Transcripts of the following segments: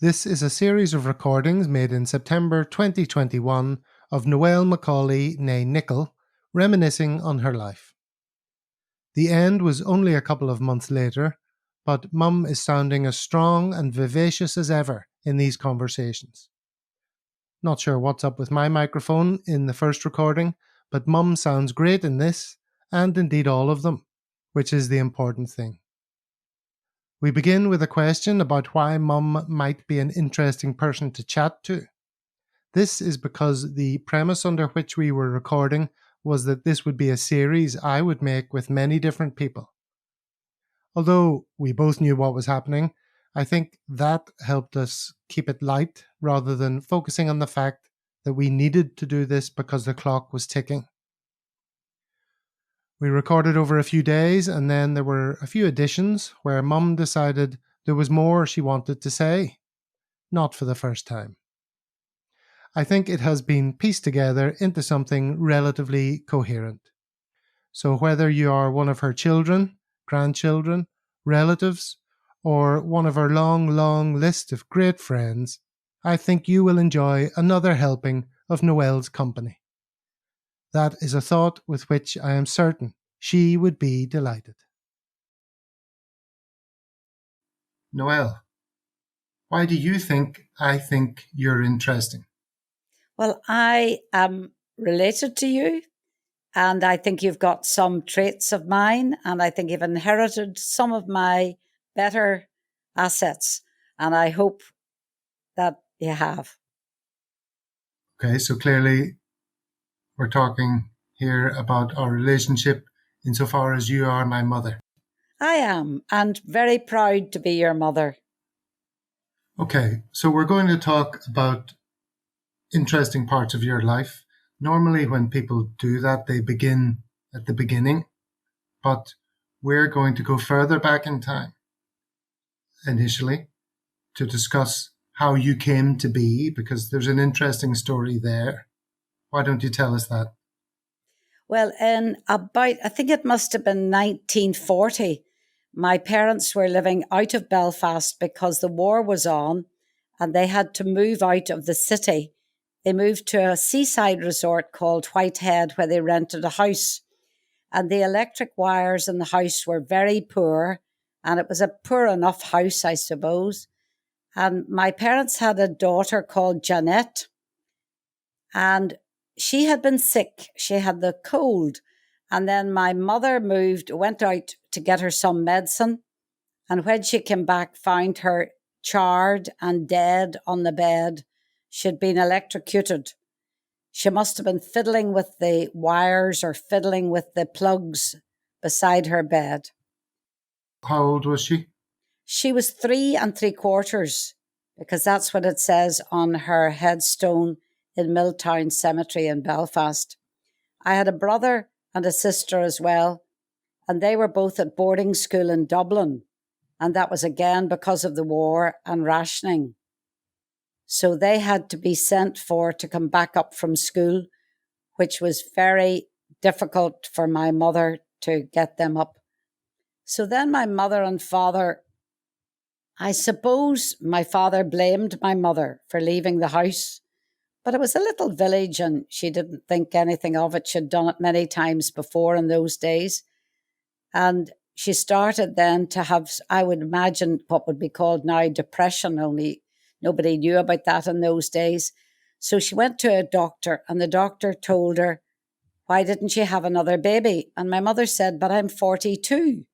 This is a series of recordings made in September 2021 of Noelle Macaulay née Nicol, reminiscing on her life. The end was only a couple of months later, but Mum is sounding as strong and vivacious as ever in these conversations. Not sure what's up with my microphone in the first recording, but Mum sounds great in this, and indeed all of them, which is the important thing. We begin with a question about why Mum might be an interesting person to chat to. This is because the premise under which we were recording was that this would be a series I would make with many different people. Although we both knew what was happening, I think that helped us keep it light rather than focusing on the fact that we needed to do this because the clock was ticking. We recorded over a few days, and then there were a few additions where Mum decided there was more she wanted to say. Not for the first time. I think it has been pieced together into something relatively coherent. So whether you are one of her children, grandchildren, relatives, or one of her long list of great friends, I think you will enjoy another helping of Noelle's company. That is a thought with which I am certain she would be delighted. Noelle, why do you think I think you're interesting? Well, I am related to you, and I think you've got some traits of mine, and I think you've inherited some of my better assets, and I hope that you have. Okay, so clearly we're talking here about our relationship insofar as you are my mother. I am, and very proud to be your mother. Okay, so we're going to talk about interesting parts of your life. Normally when people do that, they begin at the beginning, but we're going to go further back in time initially to discuss how you came to be, because there's an interesting story there. Why don't you tell us that? Well, in about, I think it must have been 1940, my parents were living out of Belfast because the war was on and they had to move out of the city. They moved to a seaside resort called Whitehead where they rented a house. And the electric wires in the house were very poor. And it was a poor enough house, I suppose. And my parents had a daughter called Jeanette. And she had been sick. She had the cold. And then my mother went out to get her some medicine. And when she came back, found her charred and dead on the bed. She'd been electrocuted. She must have been fiddling with the wires or fiddling with the plugs beside her bed. How old was she? She was 3 3/4, because that's what it says on her headstone in Milltown Cemetery in Belfast. I had a brother and a sister as well, and they were both at boarding school in Dublin, and that was again because of the war and rationing. So they had to be sent for to come back up from school, which was very difficult for my mother to get them up. So then my mother and father, I suppose my father blamed my mother for leaving the house, but it was a little village and she didn't think anything of it. She'd done it many times before in those days. And she started then to have, I would imagine, what would be called now depression, only nobody knew about that in those days. So she went to a doctor and the doctor told her, why didn't she have another baby? And my mother said, but I'm 42.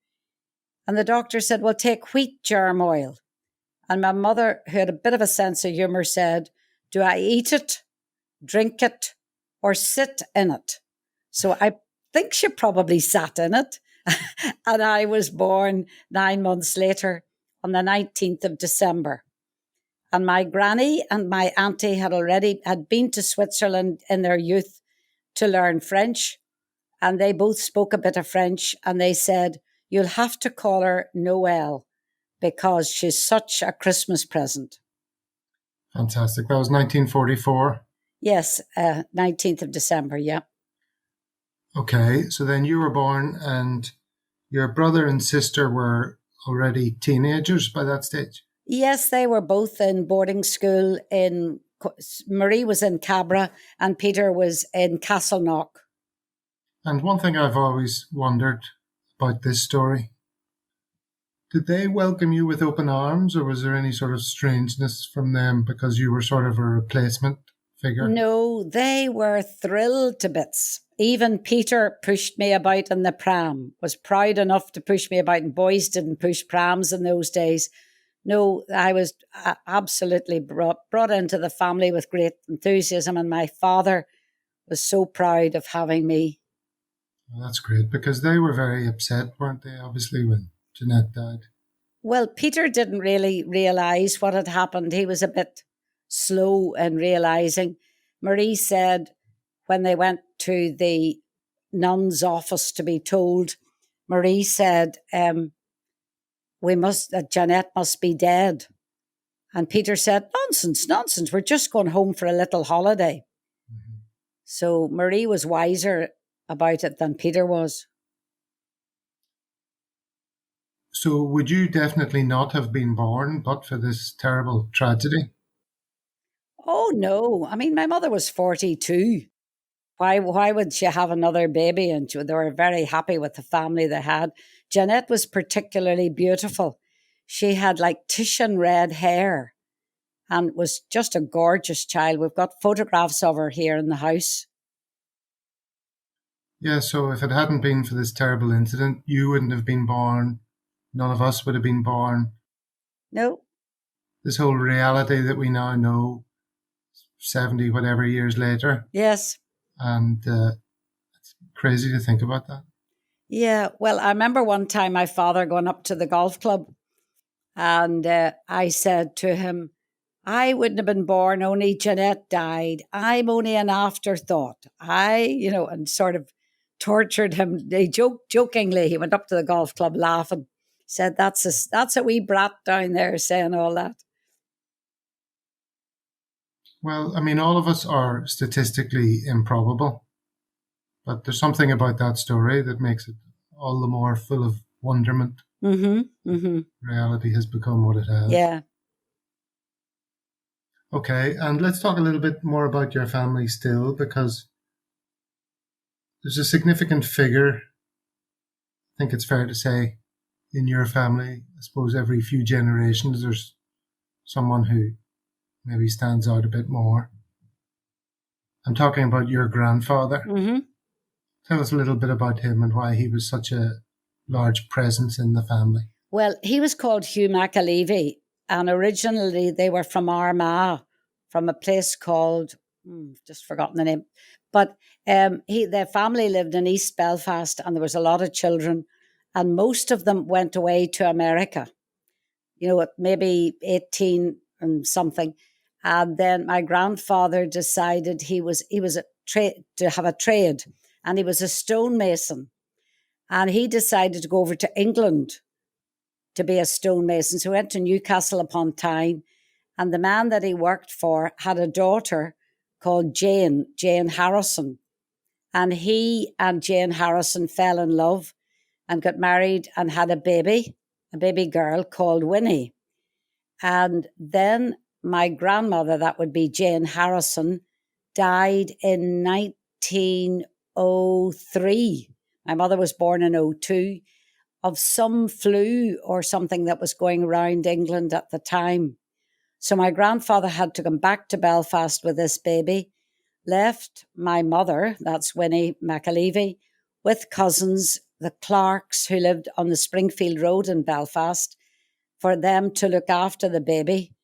And the doctor said, well, take wheat germ oil. And my mother, who had a bit of a sense of humour, said, do I eat it, drink it, or sit in it? So I think she probably sat in it. And I was born 9 months later on the 19th of December. And my granny and my auntie had been to Switzerland in their youth to learn French. And they both spoke a bit of French. And they said, you'll have to call her Noelle because she's such a Christmas present. Fantastic. That was 1944? Yes, 19th of December, yeah. Okay, so then you were born and your brother and sister were already teenagers by that stage? Yes, they were both in boarding school Marie was in Cabra and Peter was in Castleknock. And one thing I've always wondered about this story, did they welcome you with open arms, or was there any sort of strangeness from them because you were sort of a replacement figure? No, they were thrilled to bits. Even Peter pushed me about in the pram, was proud enough to push me about, and boys didn't push prams in those days. No, I was absolutely brought into the family with great enthusiasm, and my father was so proud of having me. Well, that's great, because they were very upset, weren't they, obviously, when Jeanette died? Well, Peter didn't really realise what had happened. He was a bit slow in realising. Marie said when they went to the nun's office to be told, Marie said, Jeanette must be dead. And Peter said, nonsense, we're just going home for a little holiday. Mm-hmm. So Marie was wiser about it than Peter was. So would you definitely not have been born but for this terrible tragedy? Oh, no. I mean, my mother was 42. Why would she have another baby? And they were very happy with the family they had. Jeanette was particularly beautiful. She had like Titian red hair and was just a gorgeous child. We've got photographs of her here in the house. Yeah, so if it hadn't been for this terrible incident, you wouldn't have been born. None of us would have been born. No. This whole reality that we now know, 70 whatever years later. Yes. And it's crazy to think about that. Yeah, well, I remember one time my father going up to the golf club, and I said to him, I wouldn't have been born, only Jeanette died. I'm only an afterthought. And sort of tortured him. He jokingly, he went up to the golf club laughing, said, that's a wee brat down there saying all that. Well, I mean, all of us are statistically improbable, but there's something about that story that makes it all the more full of wonderment. Mm-hmm, mm-hmm. Reality has become what it has. Yeah. Okay, and let's talk a little bit more about your family still, because there's a significant figure, I think it's fair to say, in your family. I suppose every few generations there's someone who maybe stands out a bit more. I'm talking about your grandfather. Mm-hmm. Tell us a little bit about him and why he was such a large presence in the family. Well, he was called Hugh McAlevey, and originally they were from Armagh, from a place called, just forgotten the name. But their family lived in East Belfast, and there was a lot of children, and most of them went away to America, at maybe 18 and something. And then my grandfather decided he was to have a trade, and he was a stonemason. And he decided to go over to England to be a stonemason. So he went to Newcastle upon Tyne. And the man that he worked for had a daughter called Jane Harrison. And he and Jane Harrison fell in love and got married and had a baby girl called Winnie. And then my grandmother, that would be Jane Harrison, died in 1903. My mother was born in 02, of some flu or something that was going around England at the time. So my grandfather had to come back to Belfast with this baby, left my mother, that's Winnie McAlevey, with cousins, the Clarks, who lived on the Springfield Road in Belfast, for them to look after the baby.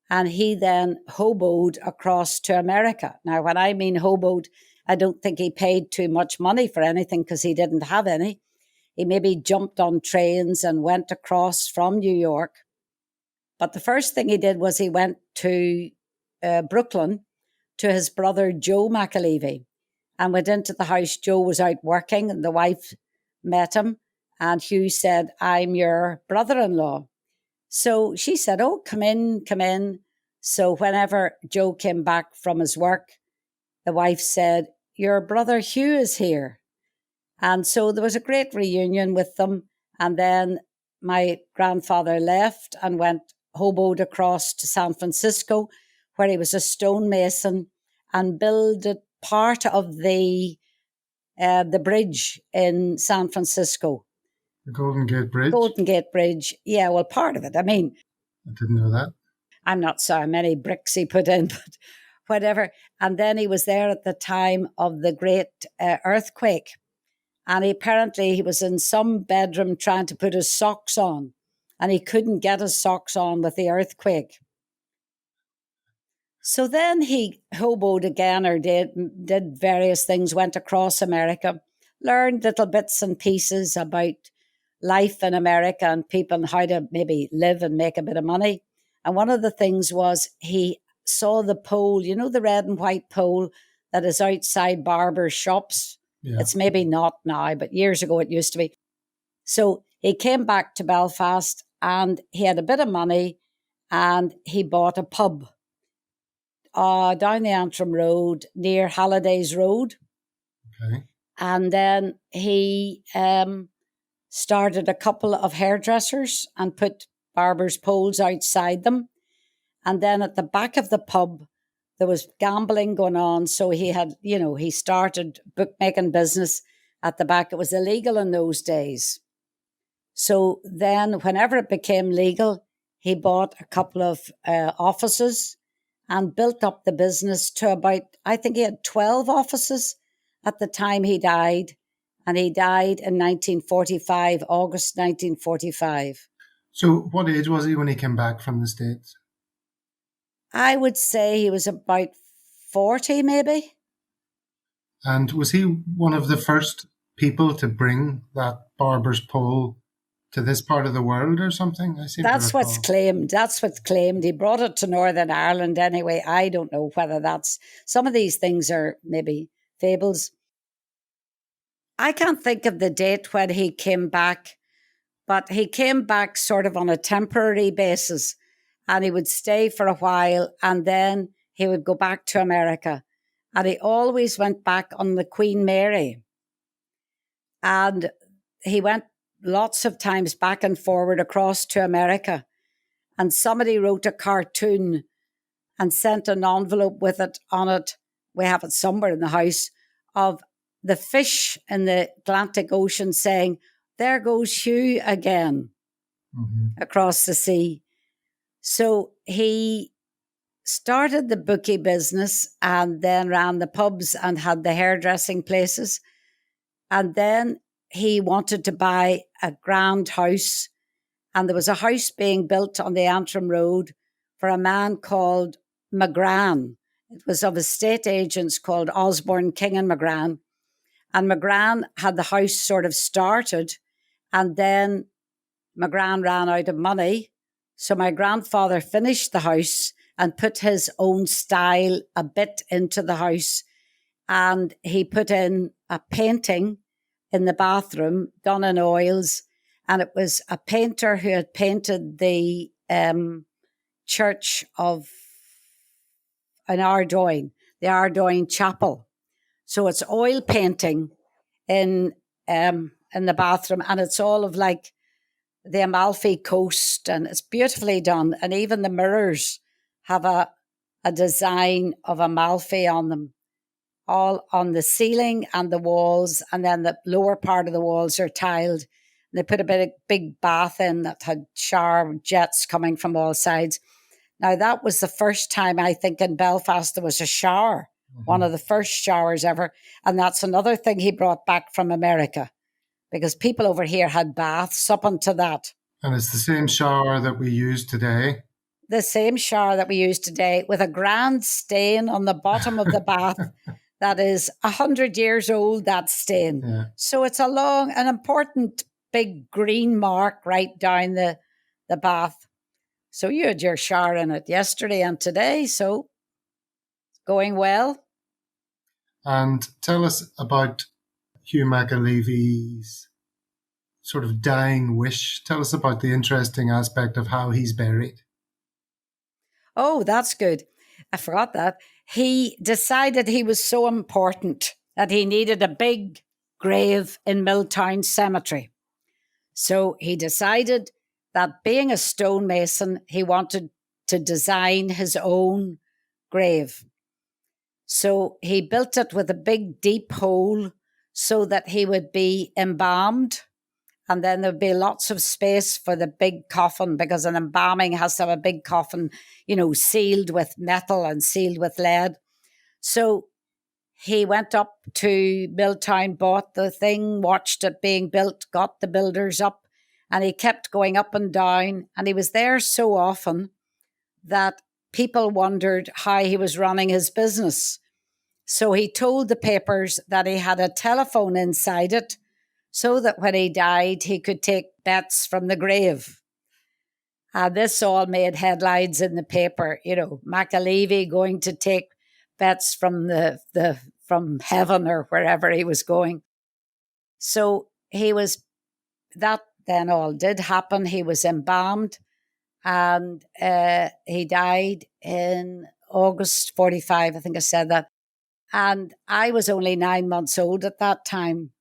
And he then hoboed across to America. Now, when I mean hoboed, I don't think he paid too much money for anything because he didn't have any. He maybe jumped on trains and went across from New York. But the first thing he did was he went to Brooklyn to his brother Joe McAlevey and went into the house. Joe was out working and the wife met him. And Hugh said, I'm your brother-in-law. So she said, oh, come in, come in. So whenever Joe came back from his work, the wife said, your brother Hugh is here. And so there was a great reunion with them. And then my grandfather left and went hoboed across to San Francisco, where he was a stonemason and builded part of the bridge in San Francisco. The Golden Gate Bridge? Golden Gate Bridge. Yeah, well, part of it. I mean, I didn't know that. I'm not sure how many bricks he put in, but whatever. And then he was there at the time of the great earthquake. And apparently he was in some bedroom trying to put his socks on, and he couldn't get his socks on with the earthquake. So then he hoboed again, or did various things, went across America, learned little bits and pieces about life in America and people and how to maybe live and make a bit of money. And one of the things was he saw the pole, you know, the red and white pole that is outside barbers' shops. Yeah. It's maybe not now, but years ago it used to be. So he came back to Belfast and he had a bit of money and he bought a pub down the Antrim Road near Halliday's Road. Okay. And then he started a couple of hairdressers and put barbers' poles outside them. And then at the back of the pub, there was gambling going on. So he had, you know, he started bookmaking business at the back. It was illegal in those days. So then whenever it became legal, he bought a couple of offices and built up the business to about, I think he had 12 offices at the time he died. And he died in 1945, August 1945. So what age was he when he came back from the States? I would say he was about 40, maybe. And was he one of the first people to bring that barber's pole to this part of the world or something? That's what's claimed. That's what's claimed. He brought it to Northern Ireland anyway. I don't know whether that's... Some of these things are maybe fables. I can't think of the date when he came back, but he came back sort of on a temporary basis. And he would stay for a while and then he would go back to America. And he always went back on the Queen Mary. And he went lots of times back and forward across to America. And somebody wrote a cartoon and sent an envelope with it on it. We have it somewhere in the house, of the fish in the Atlantic Ocean saying, "There goes Hugh again," across the sea. So he started the bookie business and then ran the pubs and had the hairdressing places. And then he wanted to buy a grand house. And there was a house being built on the Antrim Road for a man called McGran. It was of estate agents called Osborne, King and McGran. And McGran had the house sort of started. And then McGran ran out of money. So my grandfather finished the house and put his own style a bit into the house. And he put in a painting in the bathroom done in oils. And it was a painter who had painted the church of an Ardoyne, the Ardoyne Chapel. So it's oil painting in the bathroom. And it's all of like the Amalfi Coast, and it's beautifully done. And even the mirrors have a design of Amalfi on them, all on the ceiling and the walls. And then the lower part of the walls are tiled. And they put a big bath in that had shower jets coming from all sides. Now, that was the first time, I think, in Belfast there was a shower, one of the first showers ever. And that's another thing he brought back from America, because people over here had baths up unto that. And it's the same shower that we use today? The same shower that we use today, with a grand stain on the bottom of the bath that is 100 years old, that stain. Yeah. So it's an important big green mark right down the bath. So you had your shower in it yesterday and today, so it's going well. And tell us about Hugh McAlevy's sort of dying wish. Tell us about the interesting aspect of how he's buried. Oh, that's good. I forgot that. He decided he was so important that he needed a big grave in Milltown Cemetery. So he decided that being a stonemason, he wanted to design his own grave. So he built it with a big deep hole so that he would be embalmed. And then there'd be lots of space for the big coffin, because an embalming has to have a big coffin, sealed with metal and sealed with lead. So he went up to Milltown, bought the thing, watched it being built, got the builders up, and he kept going up and down. And he was there so often that people wondered how he was running his business. So he told the papers that he had a telephone inside it so that when he died, he could take bets from the grave. And this all made headlines in the paper, McAlevey going to take bets from from heaven or wherever he was going. So that then all did happen. He was embalmed, and he died in August 45. I think I said that. And I was only 9 months old at that time.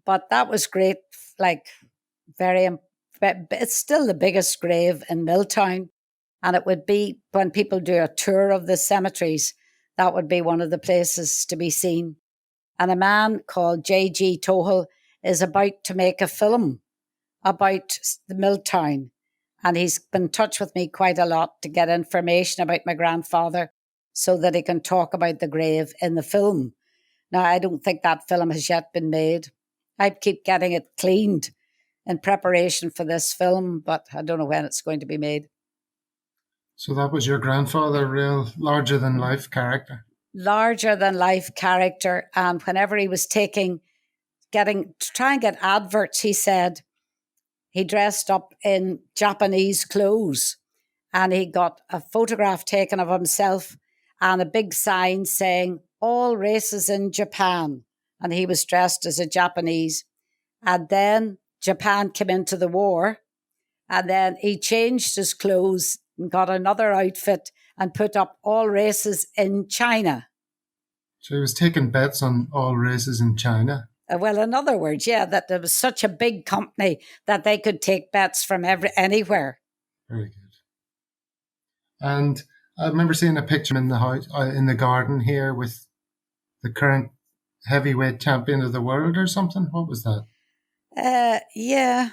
But that was great, it's still the biggest grave in Milltown. And it would be, when people do a tour of the cemeteries, that would be one of the places to be seen. And a man called J.G. Tohill is about to make a film about the Milltown. And he's been in touch with me quite a lot to get information about my grandfather so that he can talk about the grave in the film. Now, I don't think that film has yet been made. I keep getting it cleaned in preparation for this film, but I don't know when it's going to be made. So that was your grandfather, real larger-than-life character? Larger-than-life character. And whenever he was to try and get adverts, he said he dressed up in Japanese clothes, and he got a photograph taken of himself and a big sign saying, "All races in Japan." And he was dressed as a Japanese. And then Japan came into the war, and then he changed his clothes and got another outfit and put up "All races in China." So he was taking bets on all races in China? Well, in other words, yeah, that there was such a big company that they could take bets from anywhere. Very good. And I remember seeing a picture in the house, in the garden here, with the current heavyweight champion of the world or something. What was that? Yeah.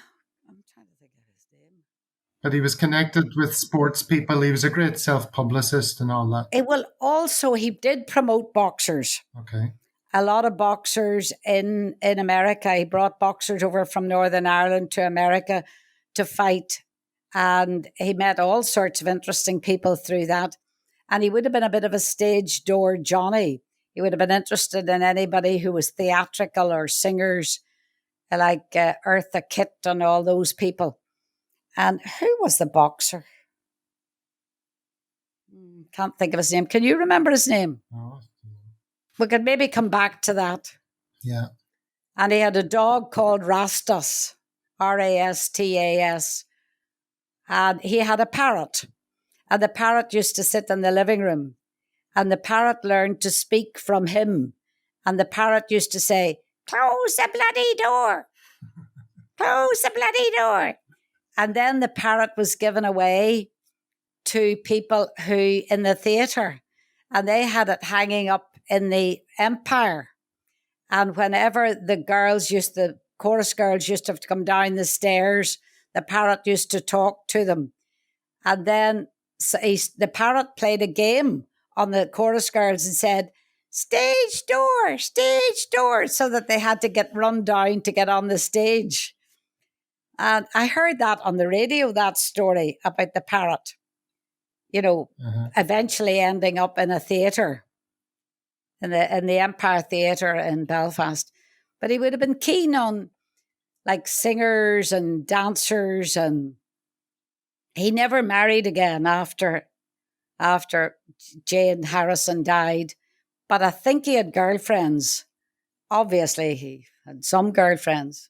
I'm trying to think of his name. But he was connected with sports people. He was a great self-publicist and all that. He did promote boxers. Okay. A lot of boxers in America. He brought boxers over from Northern Ireland to America to fight. And he met all sorts of interesting people through that. And he would have been a bit of a stage door Johnny. He would have been interested in anybody who was theatrical or singers, like Eartha Kitt and all those people. And who was the boxer? Can't think of his name. Can you remember his name? No. We could maybe come back to that. Yeah. And he had a dog called Rastas, Rastas. And he had a parrot. And the parrot used to sit in the living room. And the parrot learned to speak from him. And the parrot used to say, "Close the bloody door. Close the bloody door." And then the parrot was given away to people who in the theatre. And they had it hanging up in the Empire. And whenever the chorus girls used to have to come down the stairs, the parrot used to talk to them. And then the parrot played a game on the chorus girls and said, stage door, so that they had to run down to get on the stage. And I heard that on the radio, that story about the parrot, eventually ending up in a theatre, in the Empire Theatre in Belfast. But he would have been keen on singers and dancers, and he never married again after Jane Harrison died. But I think he had girlfriends. Obviously, he had some girlfriends.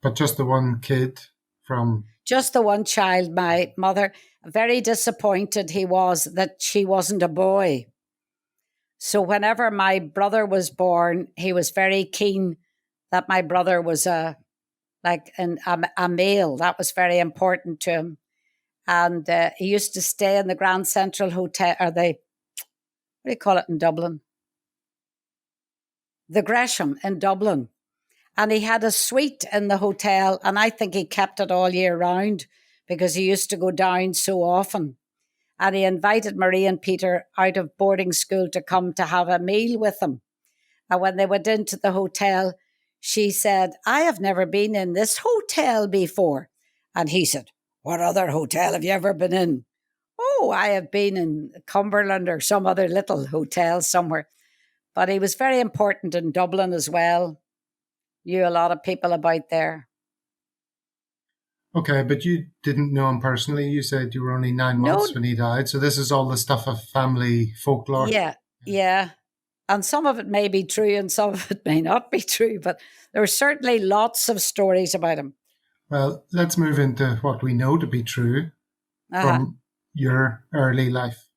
But just the one kid from... Just the one child. My mother, very disappointed he was that she wasn't a boy. So whenever my brother was born, he was very keen that my brother was a like a meal. That was very important to him. And he used to stay in the Grand Central Hotel, or what do you call it in Dublin? The Gresham in Dublin. And he had a suite in the hotel, and I think he kept it all year round because he used to go down so often. And he invited Marie and Peter out of boarding school to come to have a meal with him. And when they went into the hotel, she said, I have never been in this hotel before. And he said, what other hotel have you ever been in? Oh, I have been in Cumberland or some other little hotel somewhere. But he was very important in Dublin as well. Knew a lot of people about there. Okay, but you didn't know him personally. You said you were only 9 months when he died. So this is all the stuff of family folklore. Yeah. And some of it may be true and some of it may not be true, but there are certainly lots of stories about him. Well, let's move into what we know to be true from your early life.